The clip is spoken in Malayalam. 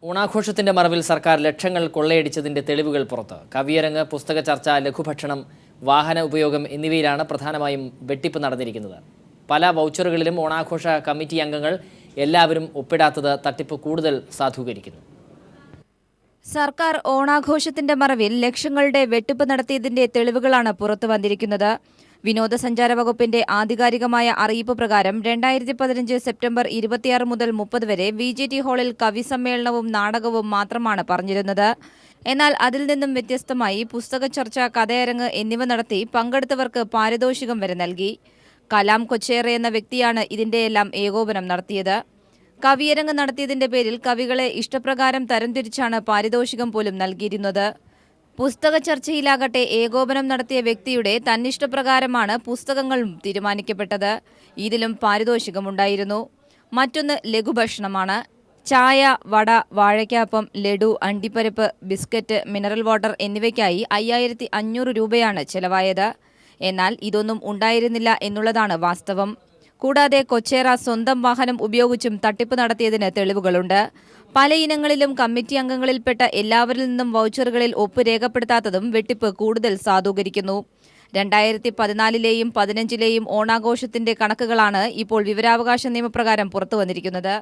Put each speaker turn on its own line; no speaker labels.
ഓണാഘോഷത്തിന്റെ മറവിൽ സർക്കാർ ലക്ഷങ്ങൾ കൊള്ളയടിച്ചതിന്റെ തെളിവുകൾ പുറത്ത്. കവിയരങ്ങ്, പുസ്തക ചർച്ച, ലഘുഭക്ഷണം, വാഹന ഉപയോഗം എന്നിവയിലാണ് പ്രധാനമായും വെട്ടിപ്പ് നടന്നിരിക്കുന്നത്. പല വൗച്ചറുകളിലും ഓണാഘോഷ കമ്മിറ്റി അംഗങ്ങൾ എല്ലാവരും ഒപ്പിടാത്തത് തട്ടിപ്പ് കൂടുതൽ സാധൂകരിക്കുന്നു.
സർക്കാർ ഓണാഘോഷത്തിന്റെ മറവിൽ ലക്ഷങ്ങളുടെ വെട്ടിപ്പ് നടത്തിയതിന്റെ തെളിവുകളാണ് പുറത്തു വന്നിരിക്കുന്നത്. വിനോദസഞ്ചാര വകുപ്പിന്റെ ആധികാരികമായ അറിയിപ്പ് പ്രകാരം 2015 സെപ്റ്റംബർ 26 മുതൽ 30 വരെ VGT ഹാളിൽ കവി സമ്മേളനവും നാടകവും മാത്രമാണ് പറഞ്ഞിരുന്നത്. എന്നാൽ അതിൽ നിന്നും വ്യത്യസ്തമായി പുസ്തക ചർച്ച, കഥയരങ്ങ് എന്നിവ നടത്തി പങ്കെടുത്തവർക്ക് പാരിതോഷികം വരെ നൽകി. കലാം കൊച്ചേറ എന്ന വ്യക്തിയാണ് ഇതിന്റെയെല്ലാം ഏകോപനം നടത്തിയത്. കവിയരങ്ങ് നടത്തിയതിന്റെ പേരിൽ കവികളെ ഇഷ്ടപ്രകാരം തരംതിരിച്ചാണ് പാരിതോഷികം പോലും നൽകിയിരുന്നത്. പുസ്തക ചർച്ചയിലാകട്ടെ ഏകോപനം നടത്തിയ വ്യക്തിയുടെ തന്നിഷ്ടപ്രകാരമാണ് പുസ്തകങ്ങളും തീരുമാനിക്കപ്പെട്ടത്. ഇതിലും പാരിതോഷികമുണ്ടായിരുന്നു. മറ്റൊന്ന് ലഘുഭക്ഷണമാണ്. ചായ, വട, വാഴയ്ക്കാപ്പം, ലഡു, അണ്ടിപ്പരിപ്പ്, ബിസ്ക്കറ്റ്, മിനറൽ വാട്ടർ എന്നിവയ്ക്കായി 5500 രൂപയാണ് ചെലവായത്. എന്നാൽ ഇതൊന്നും ഉണ്ടായിരുന്നില്ല എന്നുള്ളതാണ് വാസ്തവം. കൂടാതെ കൊച്ചേറ സ്വന്തം വാഹനം ഉപയോഗിച്ചും തട്ടിപ്പ് നടത്തിയതിന് തെളിവുകളുണ്ട്. പല ഇനങ്ങളിലും കമ്മിറ്റി അംഗങ്ങളിൽപ്പെട്ട എല്ലാവരിൽ നിന്നും വൗച്ചറുകളിൽ ഒപ്പ് രേഖപ്പെടുത്താത്തതും വെട്ടിപ്പ് കൂടുതൽ സാധൂകരിക്കുന്നു. 2014ലെയും 15ലെയും ഓണാഘോഷത്തിന്റെ കണക്കുകളാണ് ഇപ്പോൾ വിവരാവകാശ നിയമപ്രകാരം പുറത്തുവന്നിരിക്കുന്നത്.